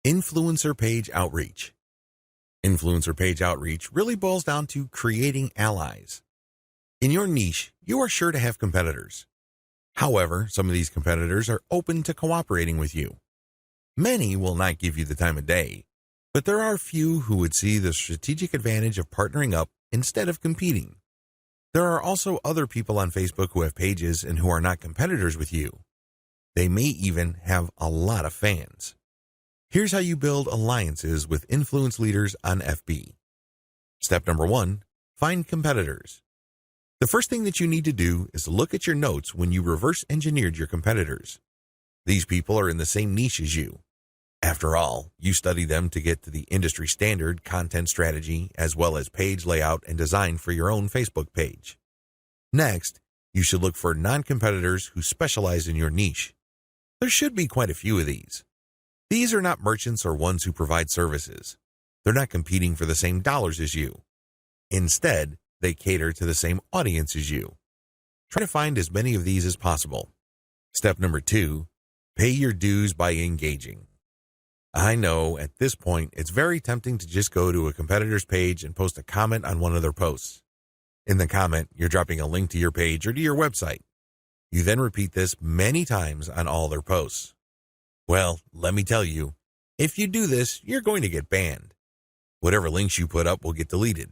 Influencer page outreach. Influencer page outreach really boils down to creating allies. In your niche, you are sure to have competitors. However, some of these competitors are open to cooperating with you. Many will not give you the time of day, but there are few who would see the strategic advantage of partnering up instead of competing. There are also other people on Facebook who have pages and who are not competitors with you. They may even have a lot of fans. Here's how you build alliances with influence leaders on FB. Step number 1, find competitors. The first thing that you need to do is look at your notes when you reverse engineered your competitors. These people are in the same niche as you. After all, you study them to get to the industry standard content strategy as well as page layout and design for your own Facebook page. Next, you should look for non-competitors who specialize in your niche. There should be quite a few of these. These are not merchants or ones who provide services. They're not competing for the same dollars as you. Instead, they cater to the same audience as you. Try to find as many of these as possible. Step number 2, pay your dues by engaging. I know at this point it's very tempting to just go to a competitor's page and post a comment on one of their posts. In the comment, you're dropping a link to your page or to your website. You then repeat this many times on all their posts. Well, let me tell you, if you do this, you're going to get banned. Whatever links you put up will get deleted.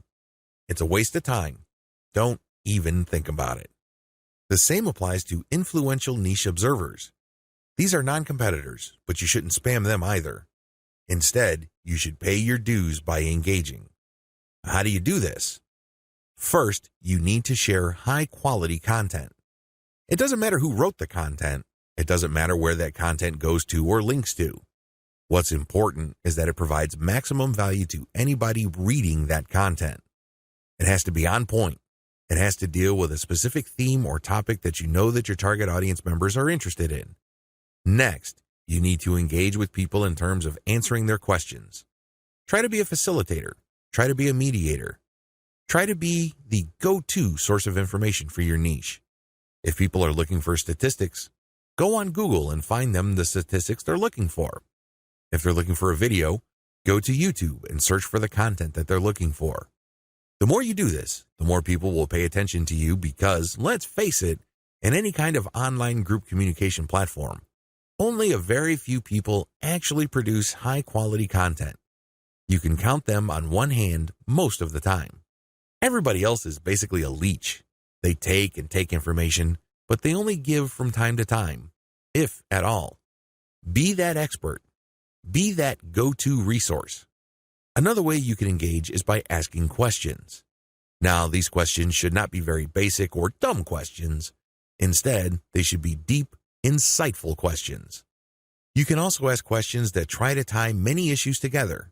It's a waste of time. Don't even think about it. The same applies to influential niche observers. These are non-competitors, but you shouldn't spam them either. Instead, you should pay your dues by engaging. How do you do this? First, you need to share high-quality content. It doesn't matter who wrote the content. It doesn't matter where that content goes to or links to. What's important is that it provides maximum value to anybody reading that content. It has to be on point. It has to deal with a specific theme or topic that you know that your target audience members are interested in. Next, you need to engage with people in terms of answering their questions. Try to be a facilitator. Try to be a mediator. Try to be the go-to source of information for your niche. If people are looking for statistics, go on Google and find them the statistics they're looking for. If they're looking for a video, go to YouTube and search for the content that they're looking for. The more you do this, the more people will pay attention to you because, let's face it, in any kind of online group communication platform, only a very few people actually produce high-quality content. You can count them on one hand most of the time. Everybody else is basically a leech. They take and take information, but they only give from time to time, if at all. Be that expert. Be that go-to resource. Another way you can engage is by asking questions. Now, these questions should not be very basic or dumb questions. Instead, they should be deep, insightful questions. You can also ask questions that try to tie many issues together.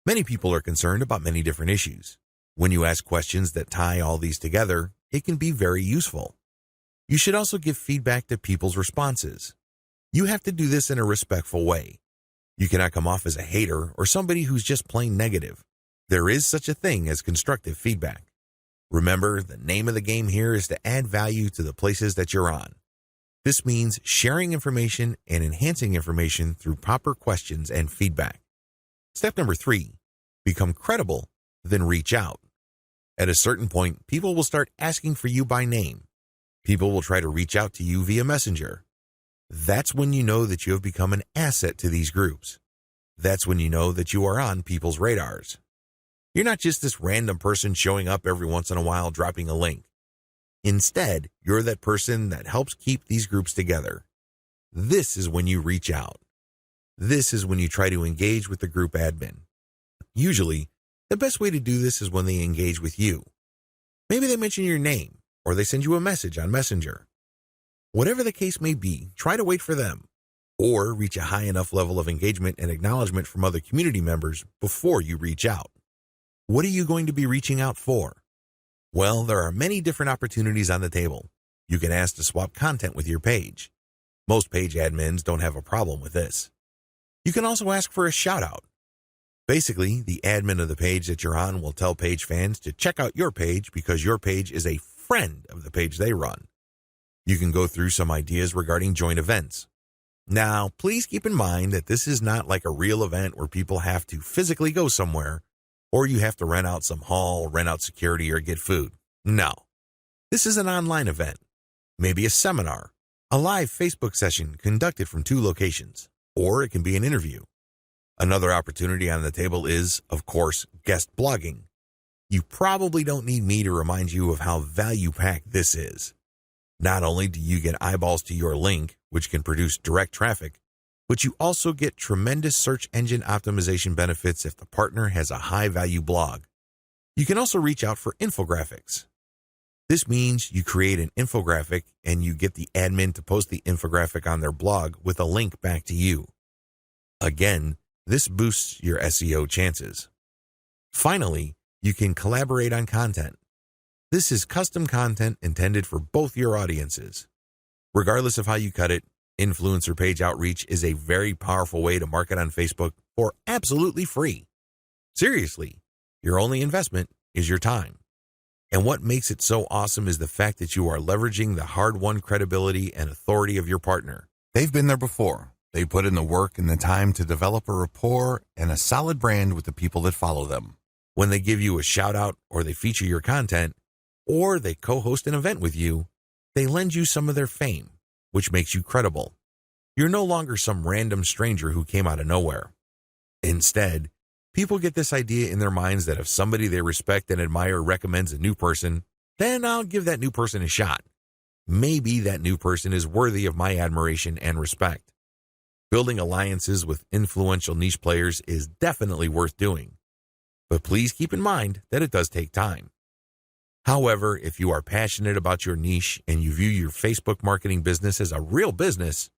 Many people are concerned about many different issues. When you ask questions that tie all these together, it can be very useful. You should also give feedback to people's responses. You have to do this in a respectful way. You cannot come off as a hater or somebody who's just plain negative. There is such a thing as constructive feedback. Remember, the name of the game here is to add value to the places that you're on. This means sharing information and enhancing information through proper questions and feedback. Step number 3, become credible, then reach out. At a certain point, people will start asking for you by name. People will try to reach out to you via Messenger. That's when you know that you have become an asset to these groups. That's when you know that you are on people's radars. You're not just this random person showing up every once in a while dropping a link. Instead, you're that person that helps keep these groups together. This is when you reach out. This is when you try to engage with the group admin. Usually, the best way to do this is when they engage with you. Maybe they mention your name, or they send you a message on Messenger. Whatever the case may be, try to wait for them, or reach a high enough level of engagement and acknowledgement from other community members before you reach out. What are you going to be reaching out for? Well, there are many different opportunities on the table. You can ask to swap content with your page. Most page admins don't have a problem with this. You can also ask for a shout-out. Basically, the admin of the page that you're on will tell page fans to check out your page because your page is a friend of the page they run. You can go through some ideas regarding joint events. Now, please keep in mind that this is not like a real event where people have to physically go somewhere, or you have to rent out some hall, rent out security, or get food. No, this is an online event, maybe a seminar, a live Facebook session conducted from 2 locations, or it can be an interview. Another opportunity on the table is, of course, guest blogging. You probably don't need me to remind you of how value-packed this is. Not only do you get eyeballs to your link, which can produce direct traffic, but you also get tremendous search engine optimization benefits if the partner has a high-value blog. You can also reach out for infographics. This means you create an infographic and you get the admin to post the infographic on their blog with a link back to you. Again, this boosts your SEO chances. Finally, you can collaborate on content. This is custom content intended for both your audiences. Regardless of how you cut it, influencer page outreach is a very powerful way to market on Facebook for absolutely free. Seriously, your only investment is your time. And what makes it so awesome is the fact that you are leveraging the hard-won credibility and authority of your partner. They've been there before. They put in the work and the time to develop a rapport and a solid brand with the people that follow them. When they give you a shout-out or they feature your content, or they co-host an event with you, they lend you some of their fame, which makes you credible. You're no longer some random stranger who came out of nowhere. Instead, people get this idea in their minds that if somebody they respect and admire recommends a new person, then I'll give that new person a shot. Maybe that new person is worthy of my admiration and respect. Building alliances with influential niche players is definitely worth doing. But please keep in mind that it does take time. However, if you are passionate about your niche and you view your Facebook marketing business as a real business,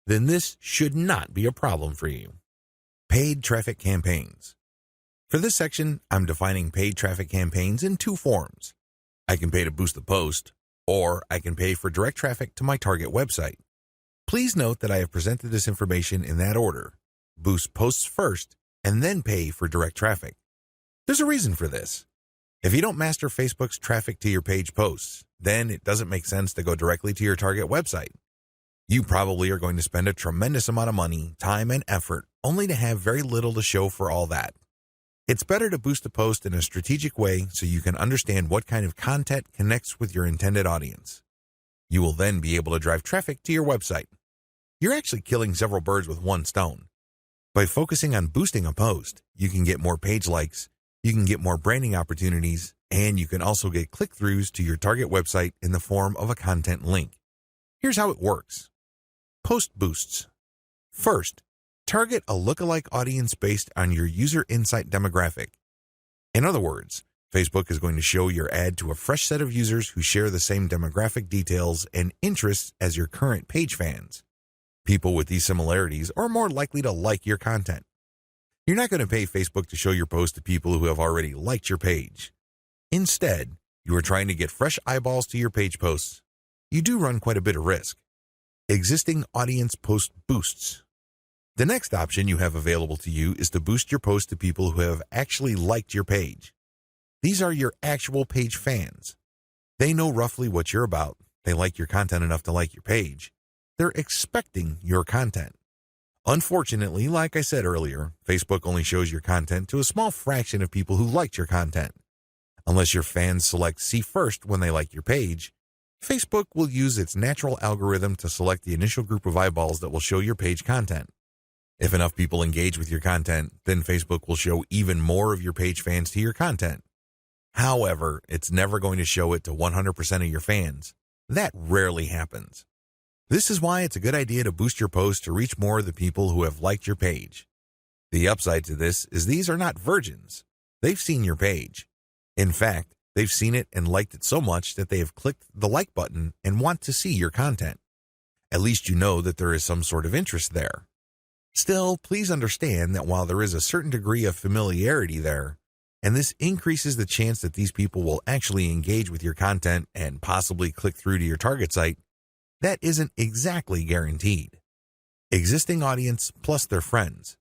then this should not be a problem for you. Paid traffic campaigns. For this section, I'm defining paid traffic campaigns in 2 forms. I can pay to boost the post, or I can pay for direct traffic to my target website. Please note that I have presented this information in that order. Boost posts first, and then pay for direct traffic. There's a reason for this. If you don't master Facebook's traffic to your page posts, then it doesn't make sense to go directly to your target website. You probably are going to spend a tremendous amount of money, time, and effort only to have very little to show for all that. It's better to boost a post in a strategic way so you can understand what kind of content connects with your intended audience. You will then be able to drive traffic to your website. You're actually killing several birds with one stone. By focusing on boosting a post, you can get more page likes, you can get more branding opportunities, and you can also get click-throughs to your target website in the form of a content link. Here's how it works. Post boosts. First, target a lookalike audience based on your user insight demographic. In other words, Facebook is going to show your ad to a fresh set of users who share the same demographic details and interests as your current page fans. People with these similarities are more likely to like your content. You're not going to pay Facebook to show your post to people who have already liked your page. Instead, you are trying to get fresh eyeballs to your page posts. You do run quite a bit of risk. Existing audience post boosts. The next option you have available to you is to boost your post to people who have actually liked your page. These are your actual page fans. They know roughly what you're about. They like your content enough to like your page. They're expecting your content. Unfortunately, like I said earlier, Facebook only shows your content to a small fraction of people who liked your content. Unless your fans select see first when they like your page, Facebook will use its natural algorithm to select the initial group of eyeballs that will show your page content. If enough people engage with your content, then Facebook will show even more of your page fans to your content. However, it's never going to show it to 100% of your fans. That rarely happens. This is why it's a good idea to boost your post to reach more of the people who have liked your page. The upside to this is these are not virgins. They've seen your page. In fact, they've seen it and liked it so much that they have clicked the like button and want to see your content. At least you know that there is some sort of interest there. Still, please understand that while there is a certain degree of familiarity there, and this increases the chance that these people will actually engage with your content and possibly click through to your target site, that isn't exactly guaranteed. Existing audience plus their friends.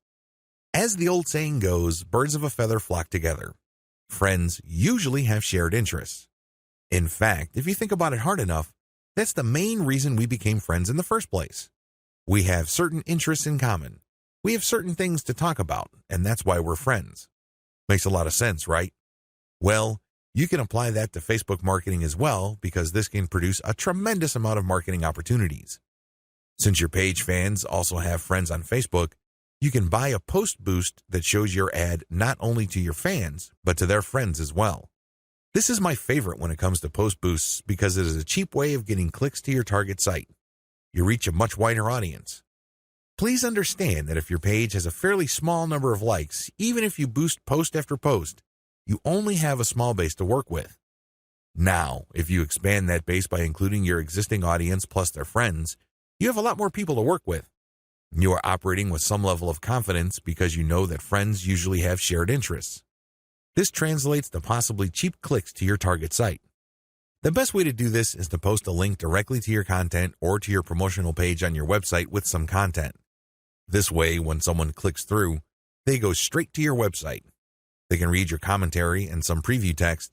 As the old saying goes, birds of a feather flock together. Friends usually have shared interests. In fact, if you think about it hard enough, that's the main reason we became friends in the first place. We have certain interests in common. We have certain things to talk about, and that's why we're friends. Makes a lot of sense, right? Well, you can apply that to Facebook marketing as well, because this can produce a tremendous amount of marketing opportunities. Since your page fans also have friends on Facebook, you can buy a post boost that shows your ad not only to your fans, but to their friends as well. This is my favorite when it comes to post boosts because it is a cheap way of getting clicks to your target site. You reach a much wider audience. Please understand that if your page has a fairly small number of likes, even if you boost post after post, you only have a small base to work with. Now, if you expand that base by including your existing audience plus their friends, you have a lot more people to work with. You are operating with some level of confidence because you know that friends usually have shared interests. This translates to possibly cheap clicks to your target site. The best way to do this is to post a link directly to your content or to your promotional page on your website with some content. This way, when someone clicks through, they go straight to your website. They can read your commentary and some preview text,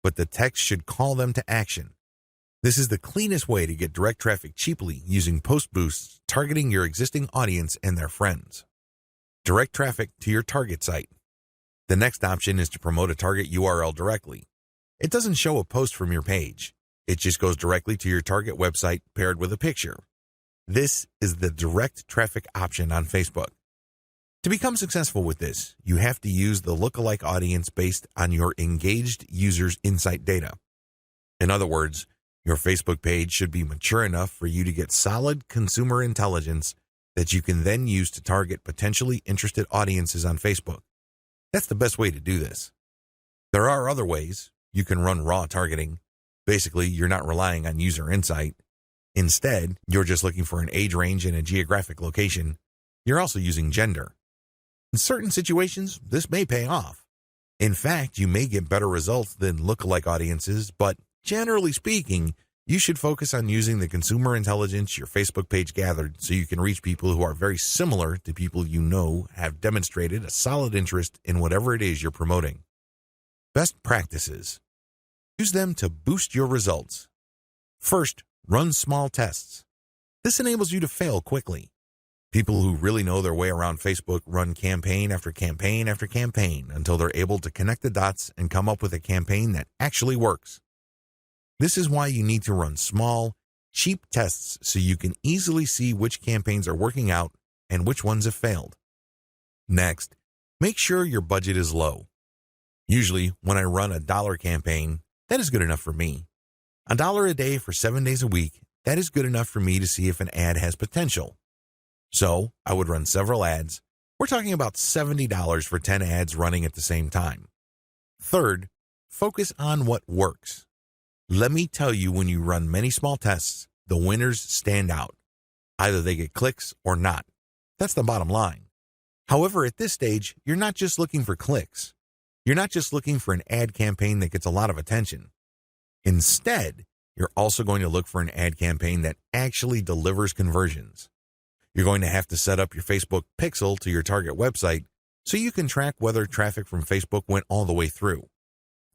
but the text should call them to action. This is the cleanest way to get direct traffic cheaply using post boosts targeting your existing audience and their friends. Direct traffic to your target site. The next option is to promote a target URL directly. It doesn't show a post from your page. It just goes directly to your target website paired with a picture. This is the direct traffic option on Facebook. To become successful with this, you have to use the lookalike audience based on your engaged users' insight data. In other words, your Facebook page should be mature enough for you to get solid consumer intelligence that you can then use to target potentially interested audiences on Facebook. That's the best way to do this. There are other ways. You can run raw targeting. Basically, you're not relying on user insight. Instead, you're just looking for an age range and a geographic location. You're also using gender. In certain situations, this may pay off. In fact, you may get better results than lookalike audiences, but generally speaking, you should focus on using the consumer intelligence your Facebook page gathered so you can reach people who are very similar to people you know have demonstrated a solid interest in whatever it is you're promoting. Best practices. Use them to boost your results. First, run small tests. This enables you to fail quickly. People who really know their way around Facebook run campaign after campaign after campaign until they're able to connect the dots and come up with a campaign that actually works. This is why you need to run small, cheap tests so you can easily see which campaigns are working out and which ones have failed. Next, make sure your budget is low. Usually, when I run a $1 campaign, that is good enough for me. $1 a day for 7 days a week, that is good enough for me to see if an ad has potential. So, I would run several ads. We're talking about $70 for 10 ads running at the same time. Third, focus on what works. Let me tell you, when you run many small tests, the winners stand out. Either they get clicks or not. That's the bottom line. However, at this stage, you're not just looking for clicks. You're not just looking for an ad campaign that gets a lot of attention. Instead, you're also going to look for an ad campaign that actually delivers conversions. You're going to have to set up your Facebook pixel to your target website so you can track whether traffic from Facebook went all the way through.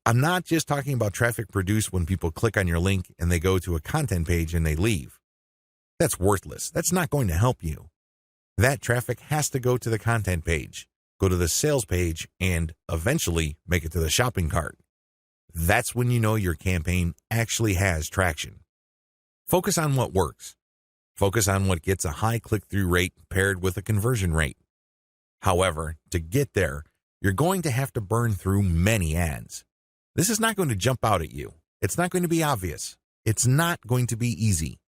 I'm not just talking about traffic produced when people click on your link and they go to a content page and they leave. That's worthless. That's not going to help you. That traffic has to go to the content page, go to the sales page, and eventually make it to the shopping cart. That's when you know your campaign actually has traction. Focus on what works. Focus on what gets a high click-through rate paired with a conversion rate. However, to get there, you're going to have to burn through many ads. This is not going to jump out at you. It's not going to be obvious. It's not going to be easy.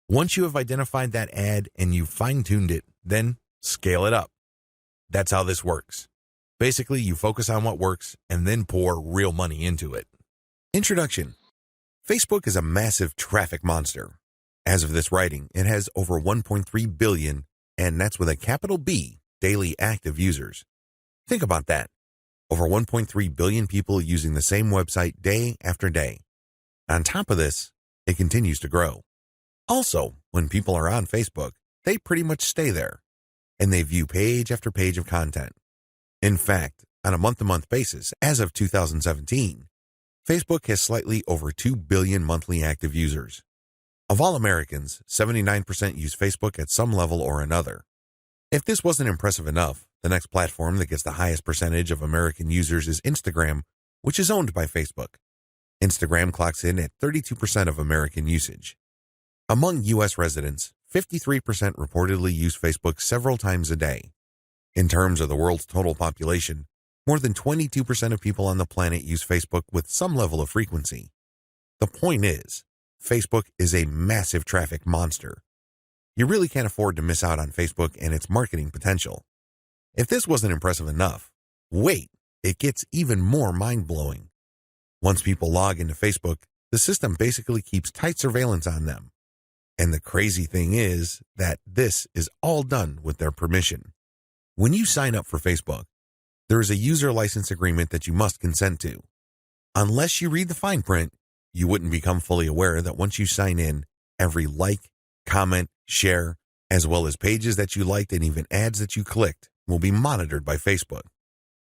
Once you have identified that ad and you've fine-tuned it, then scale it up. That's how this works. Basically, you focus on what works and then pour real money into it. Introduction. Facebook is a massive traffic monster. As of this writing, it has over 1.3 billion, and that's with a capital B, daily active users. Think about that. Over 1.3 billion people using the same website day after day. On top of this, it continues to grow. Also, when people are on Facebook, they pretty much stay there, and they view page after page of content. In fact, on a month-to-month basis, as of 2017, Facebook has slightly over 2 billion monthly active users. Of all Americans, 79% use Facebook at some level or another. If this wasn't impressive enough, the next platform that gets the highest percentage of American users is Instagram, which is owned by Facebook. Instagram clocks in at 32% of American usage. Among U.S. residents, 53% reportedly use Facebook several times a day. In terms of the world's total population, more than 22% of people on the planet use Facebook with some level of frequency. The point is, Facebook is a massive traffic monster. You really can't afford to miss out on Facebook and its marketing potential. If this wasn't impressive enough, wait, it gets even more mind-blowing. Once people log into Facebook, the system basically keeps tight surveillance on them. And the crazy thing is that this is all done with their permission. When you sign up for Facebook, there is a user license agreement that you must consent to. Unless you read the fine print, you wouldn't become fully aware that once you sign in, every like, comment, share, as well as pages that you liked and even ads that you clicked will be monitored by Facebook.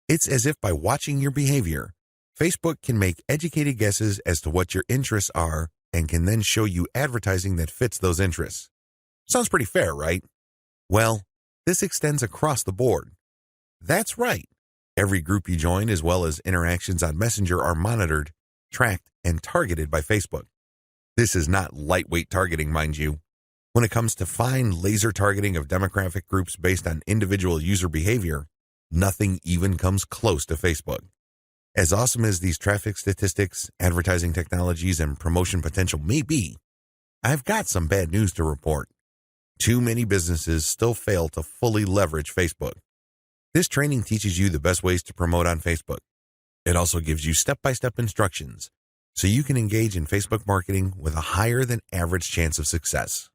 It's as if by watching your behavior, Facebook can make educated guesses as to what your interests are and can then show you advertising that fits those interests. Sounds pretty fair, right? Well, this extends across the board. That's right. Every group you join as well as interactions on Messenger are monitored, tracked, and targeted by Facebook. This is not lightweight targeting, mind you. When it comes to fine laser targeting of demographic groups based on individual user behavior, nothing even comes close to Facebook. As awesome as these traffic statistics, advertising technologies, and promotion potential may be, I've got some bad news to report. Too many businesses still fail to fully leverage Facebook. This training teaches you the best ways to promote on Facebook. It also gives you step-by-step instructions so you can engage in Facebook marketing with a higher than average chance of success.